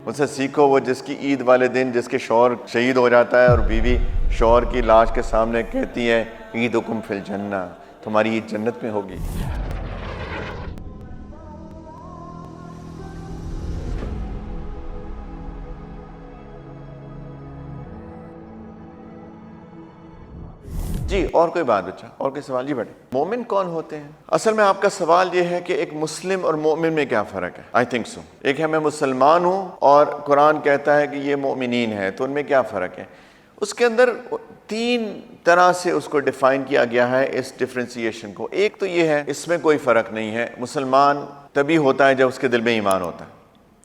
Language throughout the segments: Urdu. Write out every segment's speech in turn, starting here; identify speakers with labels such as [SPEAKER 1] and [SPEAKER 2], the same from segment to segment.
[SPEAKER 1] ان سے سیکھو وہ جس کی عید والے دن جس کے شوہر شہید ہو جاتا ہے اور بیوی شوہر کی لاش کے سامنے کہتی ہے عیدکم فی الجنہ، تمہاری عید جنت میں ہوگی۔ جی اور کوئی بات بچہ، اور کوئی سوال؟ جی بیٹے، مومن کون ہوتے ہیں؟ اصل میں آپ کا سوال یہ ہے کہ ایک مسلم اور مومن میں کیا فرق ہے؟ آئی تھنک سو، ایک ہے میں مسلمان ہوں اور قرآن کہتا ہے کہ یہ مومنین ہے، تو ان میں کیا فرق ہے؟ اس کے اندر تین طرح سے اس کو ڈیفائن کیا گیا ہے، اس ڈفرینسیشن کو۔ ایک تو یہ ہے اس میں کوئی فرق نہیں ہے، مسلمان تبھی ہوتا ہے جب اس کے دل میں ایمان ہوتا ہے،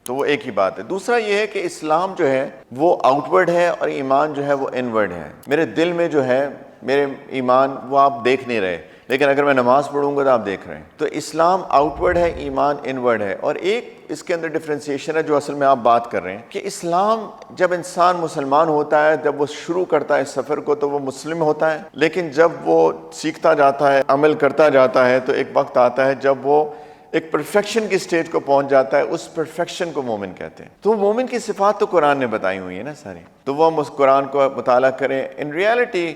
[SPEAKER 1] تو وہ ایک ہی بات ہے۔ دوسرا یہ ہے کہ اسلام جو ہے وہ آؤٹ ورڈ ہے اور ایمان جو ہے وہ ان ورڈ ہے۔ میرے دل میں جو ہے میرے ایمان وہ آپ دیکھ نہیں رہے، لیکن اگر میں نماز پڑھوں گا تو آپ دیکھ رہے ہیں۔ تو اسلام آؤٹ ورڈ ہے، ایمان ان ورڈ ہے۔ اور ایک اس کے اندر ڈفرینسیشن ہے جو اصل میں آپ بات کر رہے ہیں کہ اسلام جب انسان مسلمان ہوتا ہے، جب وہ شروع کرتا ہے سفر کو تو وہ مسلم ہوتا ہے، لیکن جب وہ سیکھتا جاتا ہے، عمل کرتا جاتا ہے، تو ایک وقت آتا ہے جب وہ ایک پرفیکشن کی سٹیج کو پہنچ جاتا ہے، اس پرفیکشن کو مومن کہتے ہیں۔ تو مومن کی صفات تو قرآن نے بتائی ہوئی ہیں نا ساری، تو وہ ہم اس قرآن کو مطالعہ کریں۔ ان ریالٹی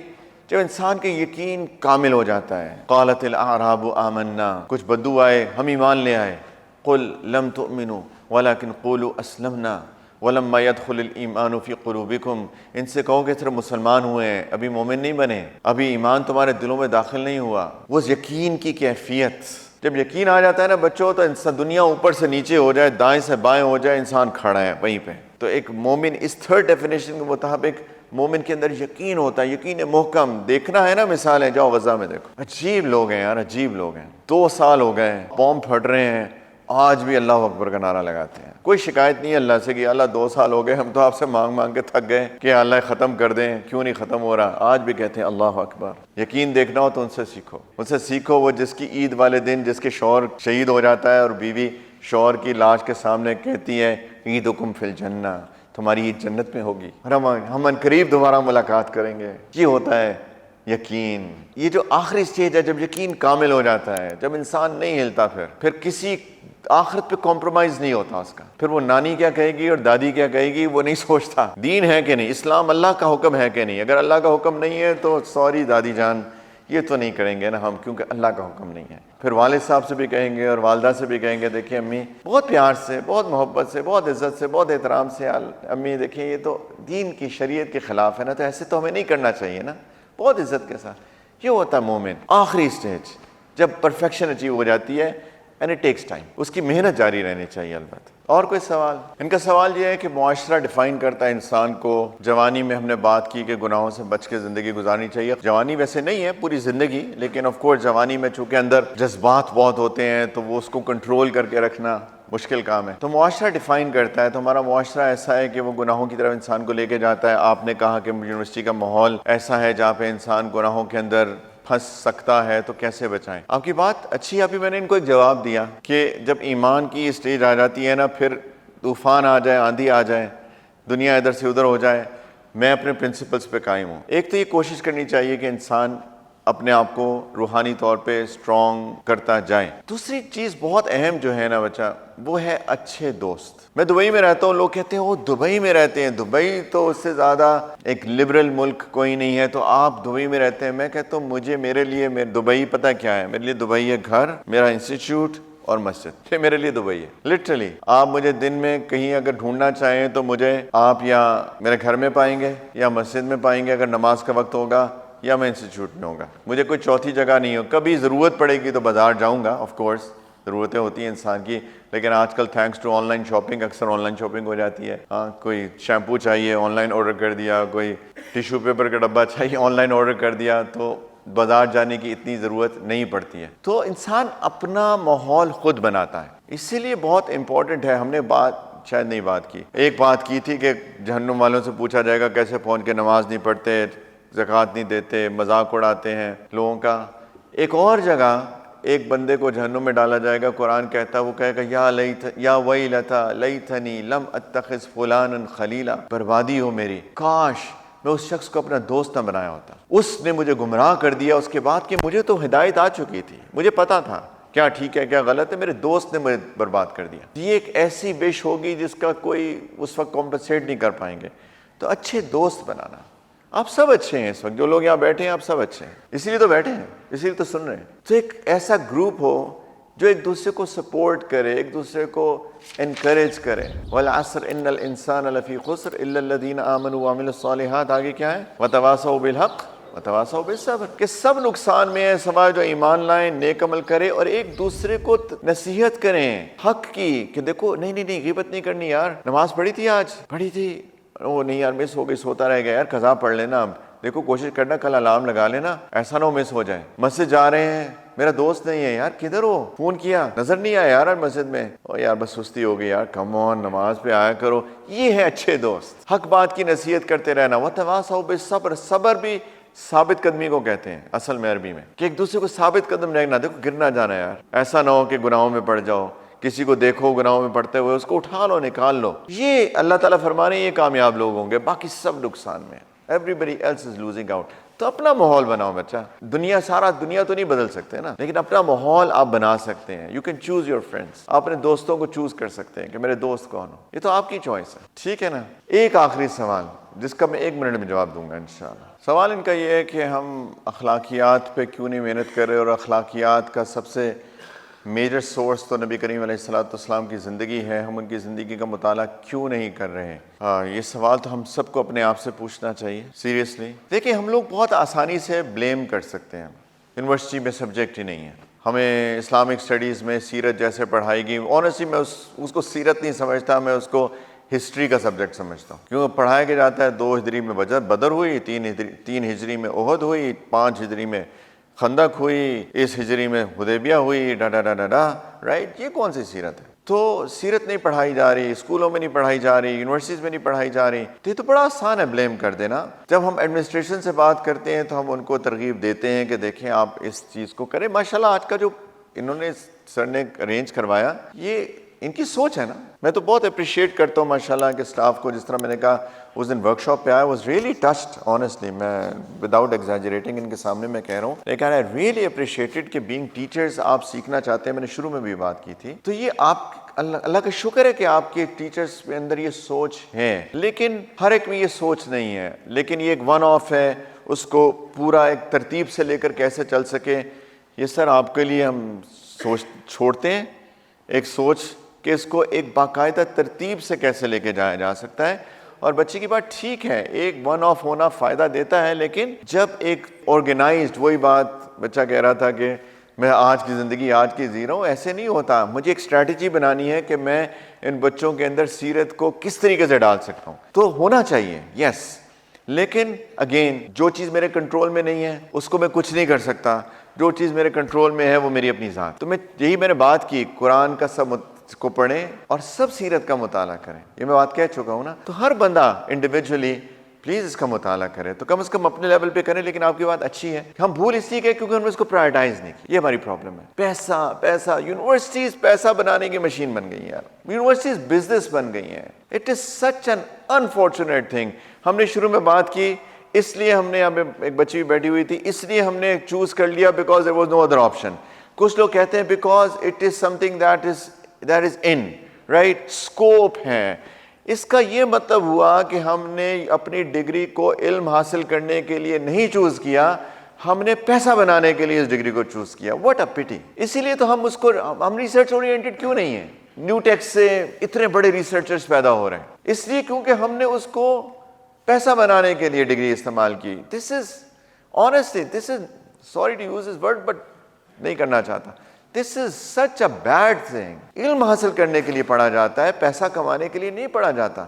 [SPEAKER 1] جب انسان کا یقین کامل ہو جاتا ہے، قالت الاعراب آمنا، کچھ بدو آئے ہم ایمان لے آئے، قل لم تؤمنوا ولكن قولوا اسلمنا ولما يدخل الايمان في قلوبكم، ان سے کہو کہ صرف مسلمان ہوئے ہیں، ابھی مومن نہیں بنے، ابھی ایمان تمہارے دلوں میں داخل نہیں ہوا۔ وہ یقین کی کیفیت، جب یقین آ جاتا ہے نا بچوں، تو انسان دنیا اوپر سے نیچے ہو جائے، دائیں سے بائیں ہو جائے، انسان کھڑا ہے وہیں پہ۔ تو ایک مومن اس تھرڈ ڈیفینیشن کے مطابق مومن کے اندر یقین ہوتا ہے، یقین محکم۔ دیکھنا ہے نا مثالیں، جاؤ غزہ میں دیکھو، عجیب لوگ ہیں یار، عجیب لوگ ہیں۔ 2 سال ہو گئے ہیں، بوم پھٹ رہے ہیں، آج بھی اللہ اکبر کا نعرہ لگاتے ہیں۔ کوئی شکایت نہیں ہے اللہ سے کہ اللہ 2 سال ہو گئے، ہم تو آپ سے مانگ مانگ کے تھک گئے کہ اللہ ختم کر دیں، کیوں نہیں ختم ہو رہا؟ آج بھی کہتے ہیں اللہ اکبر۔ یقین دیکھنا ہو تو ان سے سیکھو، ان سے سیکھو وہ جس کی عید والے دن جس کے شوہر شہید ہو جاتا ہے اور بیوی شوہر کی لاش کے سامنے کہتی ہے عیدکم فی الجنہ، تمہاری عید جنت میں ہوگی، اور ہم عنقریب دوبارہ ملاقات کریں گے۔ یہ ہوتا ہے یقین۔ یہ جو آخری سٹیج ہے جب یقین کامل ہو جاتا ہے، جب انسان نہیں ہلتا، پھر کسی آخرت پہ کمپرومائز نہیں ہوتا اس کا۔ پھر وہ نانی کیا کہے گی اور دادی کیا کہے گی وہ نہیں سوچتا، دین ہے کہ نہیں، اسلام اللہ کا حکم ہے کہ نہیں۔ اگر اللہ کا حکم نہیں ہے تو سوری دادی جان، یہ تو نہیں کریں گے نا ہم، کیونکہ اللہ کا حکم نہیں ہے۔ پھر والد صاحب سے بھی کہیں گے اور والدہ سے بھی کہیں گے دیکھیں امی، بہت پیار سے، بہت محبت سے، بہت عزت سے، بہت احترام سے، امی دیکھیں یہ تو دین کی شریعت کے خلاف ہے نا، تو ایسے تو ہمیں نہیں کرنا چاہیے نا، بہت عزت کے ساتھ۔ یہ ہوتا ہے مومن۔ آخری سٹیج جب پرفیکشن اچیو ہو جاتی ہے، اینڈ اٹ ٹیکس ٹائم، اس کی محنت جاری رہنی چاہیے البتہ۔ اور کوئی سوال؟ ان کا سوال یہ ہے کہ معاشرہ ڈیفائن کرتا ہے انسان کو۔ جوانی میں ہم نے بات کی کہ گناہوں سے بچ کے زندگی گزارنی چاہیے۔ جوانی ویسے نہیں ہے پوری زندگی، لیکن آف کورس جوانی میں چونکہ اندر جذبات بہت ہوتے ہیں تو وہ اس کو کنٹرول کر کے رکھنا مشکل کام ہے۔ تو معاشرہ ڈیفائن کرتا ہے، تو ہمارا معاشرہ ایسا ہے کہ وہ گناہوں کی طرف انسان کو لے کے جاتا ہے۔ آپ نے کہا کہ یونیورسٹی کا ماحول ایسا ہے جہاں پہ انسان گناہوں کے اندر پھنس سکتا ہے، تو کیسے بچائیں؟ آپ کی بات اچھی ہے۔ ابھی میں نے ان کو ایک جواب دیا کہ جب ایمان کی اسٹیج آ جاتی ہے نا، پھر طوفان آ جائے، آندھی آ جائے، دنیا ادھر سے ادھر ہو جائے، میں اپنے پرنسپلز پہ قائم ہوں۔ ایک تو یہ کوشش کرنی چاہیے کہ انسان اپنے آپ کو روحانی طور پہ اسٹرانگ کرتا جائے۔ دوسری چیز بہت اہم جو ہے نا بچہ، وہ ہے اچھے دوست۔ میں دبئی میں رہتا ہوں، لوگ کہتے ہیں وہ دبئی میں رہتے ہیں، دبئی تو اس سے زیادہ ایک لبرل ملک کوئی نہیں ہے، تو آپ دبئی میں رہتے ہیں۔ میں کہتا ہوں میرے لیے دبئی پتہ کیا ہے؟ میرے لیے دبئی ہے گھر، میرا انسٹیٹیوٹ اور مسجد۔ یہ میرے لیے دبئی ہے لٹرلی۔ آپ مجھے دن میں کہیں اگر ڈھونڈنا چاہیں تو مجھے آپ یا میرے گھر میں پائیں گے یا مسجد میں پائیں گے اگر نماز کا وقت ہوگا، یا میں انسٹیٹیوٹ میں ہوگا۔ مجھے کوئی چوتھی جگہ نہیں ہو۔ کبھی ضرورت پڑے گی تو بازار جاؤں گا، آف کورس ضرورتیں ہوتی ہیں انسان کی، لیکن آج کل thanks to online shopping, اکثر آن لائن شاپنگ ہو جاتی ہے۔ ہاں، کوئی شیمپو چاہیے آن لائن آرڈر کر دیا، کوئی ٹیشو پیپر کا ڈبہ چاہیے آن لائن آرڈر کر دیا، تو بازار جانے کی اتنی ضرورت نہیں پڑتی ہے۔ تو انسان اپنا ماحول خود بناتا ہے، اسی لیے بہت امپورٹنٹ ہے۔ ہم نے شاید نہیں بات کی، ایک بات کی تھی کہ جہنم والوں سے پوچھا جائے گا کیسے پہنچ کے نماز نہیں پڑھتے، زکوٰۃ نہیں دیتے، مذاق اڑاتے ہیں لوگوں کا۔ ایک اور جگہ ایک بندے کو جہنم میں ڈالا جائے گا، قرآن کہتا ہے، وہ کہے گا یا ویلتا لیتنی لم اتخذ فلانا خلیلا، بربادی ہو میری، کاش میں اس شخص کو اپنا دوست نہ بنایا ہوتا، اس نے مجھے گمراہ کر دیا۔ اس کے بعد کہ مجھے تو ہدایت آ چکی تھی، مجھے پتا تھا کیا ٹھیک ہے کیا غلط ہے، میرے دوست نے مجھے برباد کر دیا. یہ ایک ایسی وش ہوگی جس کا کوئی اس وقت کمپنسیٹ نہیں کر پائیں گے. تو اچھے دوست بنانا. آپ سب اچھے ہیں اس وقت، جو لوگ یہاں بیٹھے ہیں آپ سب اچھے ہیں، اسی لیے تو بیٹھے ہیں، اسی لیے تو سن رہے ہیں. تو ایک ایسا گروپ ہو جو ایک دوسرے کو سپورٹ کرے، ایک دوسرے کو انکریج کرے. والعصر ان الانسان لفی خسر الا الذین آمنوا وعملوا الصالحات. آگے کیا ہے؟ وتواصوا بالحق وتواصوا بالصبر. کہ سب نقصان میں ہے سوائے جو ایمان لائیں، نیک عمل کرے اور ایک دوسرے کو نصیحت کریں حق کی، کہ دیکھو نہیں غیبت نہیں کرنی یار، نماز پڑھی تھی آج، پڑھی تھی، وہ نہیں یار مس ہو گئی، سوتا رہ گیا یار، قضا پڑھ لینا، اب دیکھو کوشش کرنا کل الارم لگا لینا، ایسا نہ ہو مس ہو جائے. مسجد جا رہے ہیں، میرا دوست نہیں ہے یار، کدھر ہو، فون کیا نظر نہیں آیا یار مسجد میں، او یار بس سستی ہو گئی یار، کم آن نماز پہ آیا کرو. یہ ہے اچھے دوست. حق بات کی نصیحت کرتے رہنا. وتواصوا بالصبر. صبر بھی ثابت قدمی کو کہتے ہیں اصل میں عربی میں، کہ ایک دوسرے کو ثابت قدم رہنا. دیکھو گر نہ جانا یار، ایسا نہ ہو کہ گناہوں میں پڑ جاؤ، کسی کو دیکھو گناہوں میں پڑتے ہوئے اس کو اٹھا لو، نکال لو. یہ اللہ تعالیٰ فرمانے یہ کامیاب لوگ ہوں گے، باقی سب نقصان میں. Everybody else is losing out. تو اپنا ماحول بناؤ بچہ. سارا دنیا تو نہیں بدل سکتے نا، لیکن اپنا ماحول آپ بنا سکتے ہیں. You can choose your friends. آپ اپنے دوستوں کو چوز کر سکتے ہیں کہ میرے دوست کون ہو. یہ تو آپ کی چوائس ہے، ٹھیک ہے نا. ایک آخری سوال جس کا میں 1 منٹ میں جواب دوں گا انشاءاللہ. سوال ان کا یہ ہے کہ ہم اخلاقیات پہ کیوں نہیں محنت کر رہے، اور اخلاقیات کا سب سے میجر سورس تو نبی کریم علیہ السلام کی زندگی ہے، ہم ان کی زندگی کا مطالعہ کیوں نہیں کر رہے ہیں؟ یہ سوال تو ہم سب کو اپنے آپ سے پوچھنا چاہیے سیریسلی. دیکھیں ہم لوگ بہت آسانی سے بلیم کر سکتے ہیں. یونیورسٹی میں سبجیکٹ ہی نہیں ہے، ہمیں اسلامک اسٹڈیز میں سیرت جیسے پڑھائی گئی، آنیسٹلی میں اس کو سیرت نہیں سمجھتا، میں اس کو ہسٹری کا سبجیکٹ سمجھتا ہوں. کیونکہ پڑھایا کے جاتا ہے 2 ہجری میں بدر ہوئی، 3 ہجری میں احد ہوئی، 5 ہجری میں خندق ہوئی، اس ہجری میں حدیبیہ ہوئی، رائٹ. یہ کون سی سیرت ہے؟ تو سیرت نہیں پڑھائی جا رہی، اسکولوں میں نہیں پڑھائی جا رہی، یونیورسٹیز میں نہیں پڑھائی جا رہی. تو یہ تو بڑا آسان ہے بلیم کر دینا. جب ہم ایڈمنسٹریشن سے بات کرتے ہیں تو ہم ان کو ترغیب دیتے ہیں کہ دیکھیں آپ اس چیز کو کریں. ماشاءاللہ آج کا جو انہوں نے سر نے ارینج کروایا، یہ ان کی سوچ ہے نا. میں تو بہت اپریشیٹ کرتا ہوں ماشاءاللہ کہ اسٹاف کو، جس طرح میں نے کہا اس دن ورک شاپ پہ آیا، واز ریئلی ٹچڈ آنیسٹلی. میں وداؤٹ ایگزیجریٹنگ ان کے سامنے میں کہہ رہا ہوں، لیکن آئی ریئلی اپریشیٹڈ کہ بینگ ٹیچرز آپ سیکھنا چاہتے ہیں. میں نے شروع میں بھی بات کی تھی. تو یہ آپ اللہ کا شکر ہے کہ آپ کے ٹیچرز کے اندر یہ سوچ ہے، لیکن ہر ایک میں یہ سوچ نہیں ہے. لیکن یہ ایک ون آف ہے، اس کو پورا ایک ترتیب سے لے کر کیسے چل سکے، یہ سر آپ کے لیے ہم سوچ چھوڑتے ہیں. ایک سوچ کہ اس کو ایک باقاعدہ ترتیب سے کیسے لے کے جایا جا سکتا ہے. اور بچے کی بات ٹھیک ہے، ایک ون آف ہونا فائدہ دیتا ہے، لیکن جب ایک آرگنائزڈ، وہی بات بچہ کہہ رہا تھا کہ میں آج کی زندگی آج کی جی رہا ہوں، ایسے نہیں ہوتا. مجھے ایک اسٹریٹجی بنانی ہے کہ میں ان بچوں کے اندر سیرت کو کس طریقے سے ڈال سکتا ہوں. تو ہونا چاہیے یس، لیکن اگین جو چیز میرے کنٹرول میں نہیں ہے اس کو میں کچھ نہیں کر سکتا. جو چیز میرے کنٹرول میں ہے وہ میری اپنی ذات. تو میں نے بات کی، قرآن کا سب کو پڑھیں اور سب سیرت کا مطالعہ کریں. یہ میں بات کہہ چکا ہوں نا. تو ہر بندہ انڈیویجولی پلیز اس کا مطالعہ کرے، تو کم از کم اپنے لیول پہ کریں. لیکن آپ کی بات اچھی ہے، ہم بھول اس لیے گئے کیونکہ ہم نے اس کو پرائرٹائز نہیں کیا. یہ ہماری پرابلم ہے. پیسہ پیسہ، یونیورسٹیز پیسہ بنانے کی مشین بن گئی ہیں یار، یونیورسٹیز بزنس بن گئی ہیں. It is such an unfortunate thing. ہم نے شروع میں بات کی، اس لیے ہم نے، یہاں پہ ایک بچی بیٹھی ہوئی تھی، اس لیے ہم نے چوز کر لیا because there was no other option. کچھ لوگ کہتے ہیں because it is some thing that is in right scope ہے. اس کا یہ مطلب ہوا کہ ہم نے اپنی ڈگری کو علم حاصل کرنے کے لیے نہیں چوز کیا، ہم نے پیسہ بنانے کے لیے اس ڈگری کو چوز کیا. واٹ اے پٹی. اسی لیے تو ہم ریسرچ اورینٹڈ کیوں نہیں ہیں. نیو ٹیک سے اتنے بڑے ریسرچرز پیدا ہو رہے ہیں، اس لیے کیونکہ ہم نے اس کو پیسہ بنانے کے لیے ڈگری استعمال کی. This is honestly, this is sorry to use this word but نہیں کرنا چاہتا. This is such a bad thing. علم حاصل کرنے کے لیے پڑھا جاتا ہے، پیسہ کمانے کے لیے نہیں پڑھا جاتا.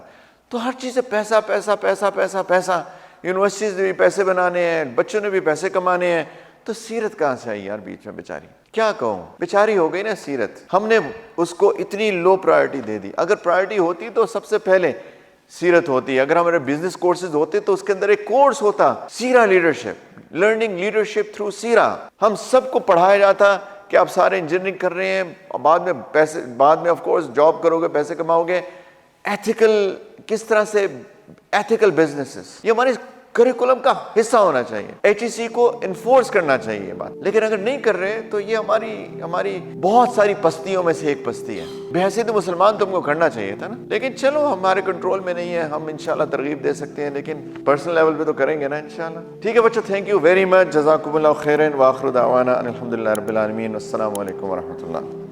[SPEAKER 1] تو ہر چیز سے پیسہ پیسہ پیسہ پیسہ پیسہ. یونیورسٹیز نے بھی پیسے بنانے ہیں، بچوں نے بھی پیسے کمانے ہیں. تو سیرت کہاں سے آئی یار بیچ میں؟ بیچاری کیا کہوں، بیچاری ہو گئی نا سیرت. ہم نے اس کو اتنی لو پرائرٹی دے دی. اگر پرائرٹی ہوتی تو سب سے پہلے سیرت ہوتی. اگر ہمارے بزنس کورسز ہوتے تو اس کے اندر ایک کورس ہوتا، سیرہ لیڈرشپ، لرننگ لیڈرشپ تھرو سیرہ. ہم سب کو پڑھایا جاتا کہ آپ سارے انجینئرنگ کر رہے ہیں، بعد میں آف کورس جاب کرو گے، پیسے کماؤ گے. ایتھیکل، کس طرح سے ایتھیکل بزنسز، یہ ہماری کریکولم کا حصہ ہونا چاہیے، HEC کو انفورس کرنا چاہیے یہ بات، لیکن اگر نہیں کر رہے تو یہ ہماری بہت ساری پستیوں میں سے ایک پستی ہے۔ بحیثیت مسلمان تو ہم کو کرنا چاہیے تھا نا، لیکن چلو ہمارے کنٹرول میں نہیں ہے، ہم انشاءاللہ ترغیب دے سکتے ہیں، لیکن پرسنل لیول پہ تو کریں گے نا انشاءاللہ۔ ٹھیک ہے بچوں، تھینک یو ویری مچ، جزاکم اللہ خیرا، وآخر دعوانا ان الحمدللہ رب العالمین، السلام علیکم ورحمۃ اللہ۔